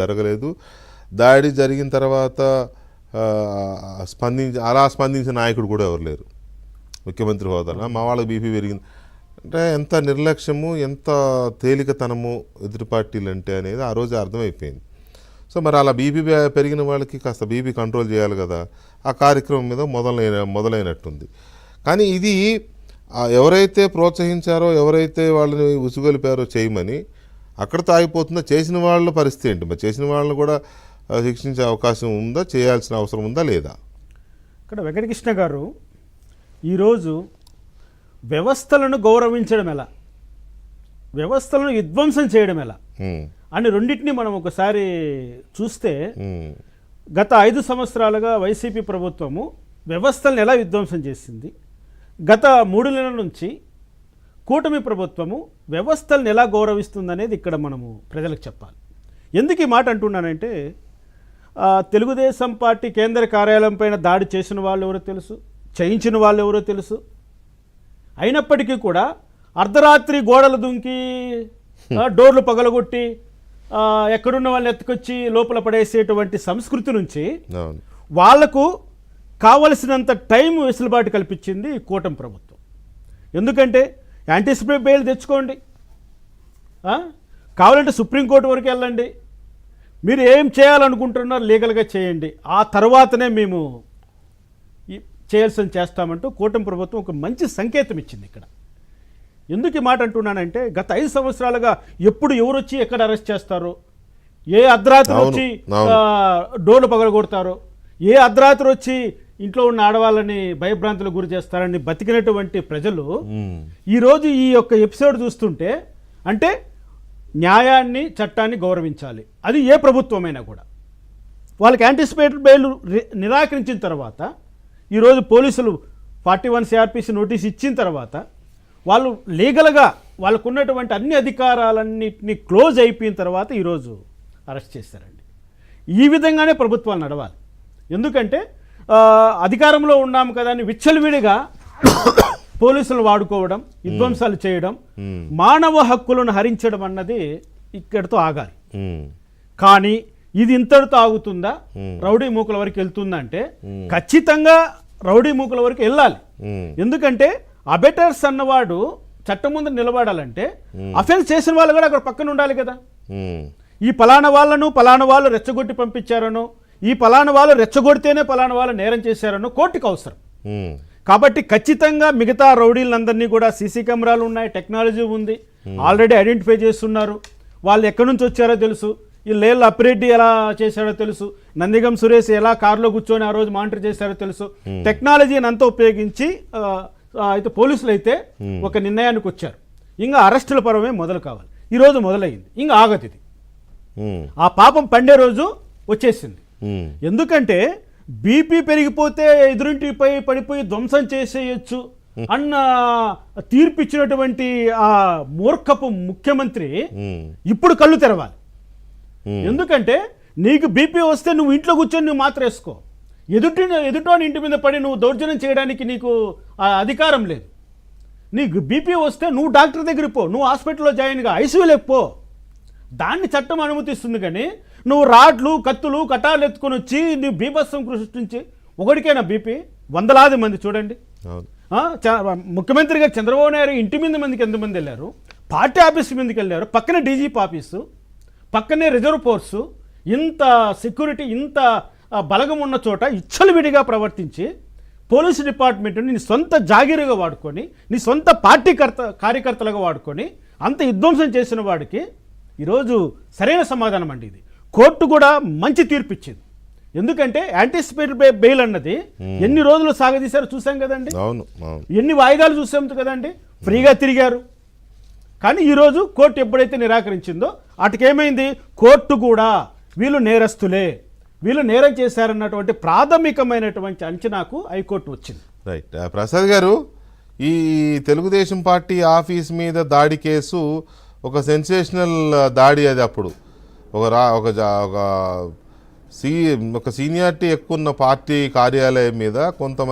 జరగలేదు. దాడి జరిగిన తర్వాత స్పందించిన నాయకుడు కూడా ఎవరు లేరు ముఖ్యమంత్రి హోదాలో. మా వాళ్ళకి బీపీ పెరిగింది అంటే ఎంత నిర్లక్ష్యము, ఎంత తేలికతనము ఎదుటి పార్టీలు అంటే అనేది ఆ రోజు అర్థమైపోయింది. సో మరి అలా బీపీ పెరిగిన వాళ్ళకి కాస్త బీపీ కంట్రోల్ చేయాలి కదా, ఆ కార్యక్రమం మీద మొదలైనట్టుంది. కానీ ఇది ఎవరైతే ప్రోత్సహించారో, ఎవరైతే వాళ్ళని ఉసుగొలిపారో చేయమని అక్కడితో ఆగిపోతుందో, చేసిన వాళ్ళ పరిస్థితి ఏంటి? మరి చేసిన వాళ్ళని కూడా శిక్షించే అవకాశం ఉందా, చేయాల్సిన అవసరం ఉందా లేదా? ఇక్కడ వెంకటకృష్ణ గారు ఈరోజు వ్యవస్థలను గౌరవించడం ఎలా, వ్యవస్థలను విధ్వంసం చేయడం ఎలా అని రెండింటినీ మనం ఒకసారి చూస్తే, గత 5 సంవత్సరాలుగా వైసీపీ ప్రభుత్వము వ్యవస్థలను ఎలా విధ్వంసం చేసింది, గత 3 నెలల నుంచి కూటమి ప్రభుత్వము వ్యవస్థలను ఎలా గౌరవిస్తుందనేది ఇక్కడ మనము ప్రజలకు చెప్పాలి. ఎందుకు ఈ మాట అంటున్నానంటే, తెలుగుదేశం పార్టీ కేంద్ర కార్యాలయం పైన దాడి చేసిన వాళ్ళు ఎవరో తెలుసు, చేయించిన వాళ్ళు ఎవరో తెలుసు. అయినప్పటికీ కూడా అర్ధరాత్రి గోడలు దుంకి డోర్లు పగలగొట్టి ఎక్కడున్న వాళ్ళని ఎత్తుకొచ్చి లోపల పడేసేటువంటి సంస్కృతి నుంచి వాళ్లకు కావలసినంత టైం వెసులుబాటు కల్పించింది కూటమి ప్రభుత్వం. ఎందుకంటే యాంటిసిపేట్ బెయిల్ తెచ్చుకోండి, కావాలంటే సుప్రీంకోర్టు వరకు వెళ్ళండి, మీరు ఏం చేయాలనుకుంటున్నారో లీగల్గా చేయండి, ఆ తర్వాతనే మేము చేయాల్సింది చేస్తామంటూ కూటమి ప్రభుత్వం ఒక మంచి సంకేతం ఇచ్చింది. ఇక్కడ ఎందుకు ఈ మాట అంటున్నానంటే, గత 5 సంవత్సరాలుగా ఎప్పుడు ఎవరు వచ్చి ఎక్కడ అరెస్ట్ చేస్తారో, ఏ అర్ధరాత్రి వచ్చి డోర్లు పగలగొడతారో, ఏ అర్ధరాత్రి వచ్చి ఇంట్లో ఉన్న ఆడవాళ్ళని భయభ్రాంతులకు గురి చేస్తారని బతికినటువంటి ప్రజలు ఈరోజు ఈ యొక్క ఎపిసోడ్ చూస్తుంటే, అంటే న్యాయాన్ని చట్టాన్ని గౌరవించాలి, అది ఏ ప్రభుత్వమైనా కూడా. వాళ్ళకి యాంటిసిపేటెడ్ బెయిల్ నిరాకరించిన తర్వాత ఈరోజు పోలీసులు 41 CRPC నోటీస్ ఇచ్చిన తర్వాత వాళ్ళు లీగల్గా వాళ్ళకు ఉన్నటువంటి అన్ని అధికారాలన్నింటినీ క్లోజ్ అయిపోయిన తర్వాత ఈరోజు అరెస్ట్ చేశారండి. ఈ విధంగానే ప్రభుత్వాలు నడవాలి. ఎందుకంటే అధికారంలో ఉన్నాము కదా అని విచ్చలవిడిగా పోలీసులు వాడుకోవడం, విధ్వంసాలు చేయడం, మానవ హక్కులను హరించడం అన్నది ఇక్కడితో ఆగాలి. కానీ ఇది ఇంతటితో ఆగుతుందా, రౌడీ మూకల వరకు వెళ్తుందంటే ఖచ్చితంగా రౌడీ మూకల వరకు వెళ్ళాలి. ఎందుకంటే అబెటర్స్ అన్నవాడు చట్టం ముందు నిలబడాలంటే అఫెన్స్ చేసిన వాళ్ళు కూడా అక్కడ పక్కన ఉండాలి కదా. ఈ పలానా వాళ్ళు రెచ్చగొట్టి పంపించారనో, ఈ పలానా వాళ్ళు రెచ్చగొడితేనే పలానా వాళ్ళు నేరం చేశారనో కోర్టుకు అవసరం. కాబట్టి ఖచ్చితంగా మిగతా రౌడీలందరినీ కూడా సీసీ కెమెరాలు ఉన్నాయి, టెక్నాలజీ ఉంది, ఆల్రెడీ ఐడెంటిఫై చేస్తున్నారు, వాళ్ళు ఎక్కడి నుంచి వచ్చారో తెలుసు, ఈ లేళ్ళ అప్పిరెడ్డి ఎలా చేశాడో తెలుసు, నందిగం సురేష్ ఎలా కారులో కూర్చొని ఆ రోజు మానిటర్ చేశారో తెలుసు. టెక్నాలజీని అంతా ఉపయోగించి అయితే పోలీసులు అయితే ఒక నిర్ణయానికి వచ్చారు. ఇంకా అరెస్టుల పర్వమే మొదలు కావాలి. ఈరోజు మొదలైంది, ఇంకా ఆగదు ఇది. ఆ పాపం పండే రోజు వచ్చేసింది. ఎందుకంటే బీపీ పెరిగిపోతే ఎదురింటిపై పడిపోయి ధ్వంసం చేసేయచ్చు అన్న తీర్పిచ్చినటువంటి ఆ మూర్ఖపు ముఖ్యమంత్రి ఇప్పుడు కళ్ళు తెరవాలి. ఎందుకంటే నీకు బీపీ వస్తే నువ్వు ఇంట్లో కూర్చొని నువ్వు మాత్రం వేసుకో, ఎదుటోని ఇంటి మీద పడి నువ్వు దౌర్జన్యం చేయడానికి నీకు అధికారం లేదు. నీకు బీపీ వస్తే నువ్వు డాక్టర్ దగ్గరికి పో, నువ్వు హాస్పిటల్లో జాయిన్గా ఐసీయూలోకి పో, దాన్ని చట్టం అనుమతిస్తుంది. కానీ నువ్వు రాడ్లు, కత్తులు, కటాలు ఎత్తుకొని వచ్చి నువ్వు బీభత్సం సృష్టించి ఒకటికైనా బీపీ వందలాది మంది చూడండి. ముఖ్యమంత్రి గారు చంద్రబాబు నాయుడు ఇంటి మీద మందికి ఎంతమంది వెళ్ళారు, పార్టీ ఆఫీస్ మీదకి వెళ్ళారు, పక్కనే డీజీపీ ఆఫీసు, పక్కనే రిజర్వ్ ఫోర్సు, ఇంత సెక్యూరిటీ, ఇంత బలగం ఉన్న చోట ఇచ్చలవిడిగా ప్రవర్తించి పోలీసు డిపార్ట్మెంట్ని నీ సొంత జాగీరుగా వాడుకొని, నీ సొంత పార్టీ కార్యకర్తలుగా వాడుకొని అంత విధ్వంసం చేసిన వాడికి ఈరోజు సరైన సమాధానం అండి ఇది. కోర్టు కూడా మంచి తీర్పు ఇచ్చింది. ఎందుకంటే యాంటిసిపేటెడ్ బెయిల్ అన్నది ఎన్ని రోజులు సాగదీశారో చూసాం కదండి, ఎన్ని వాయిదాలు చూసాం కదండి, ఫ్రీగా తిరిగారు. కానీ ఈరోజు కోర్టు ఎప్పుడైతే నిరాకరించిందో అటుకేమైంది, కోర్టు కూడా వీళ్ళు నేరస్తులే, వీళ్ళు నేరం చేశారన్నటువంటి ప్రాథమికమైనటువంటి అంచనాకు హైకోర్టు వచ్చింది. రైట్. ప్రసాద్ గారు, ఈ తెలుగుదేశం పార్టీ ఆఫీస్ మీద దాడి కేసు ఒక సెన్సేషనల్ దాడి. అది అప్పుడు ఒక సీనియారిటీ ఎక్కువ ఉన్న పార్టీ కార్యాలయం మీద కొంతమంది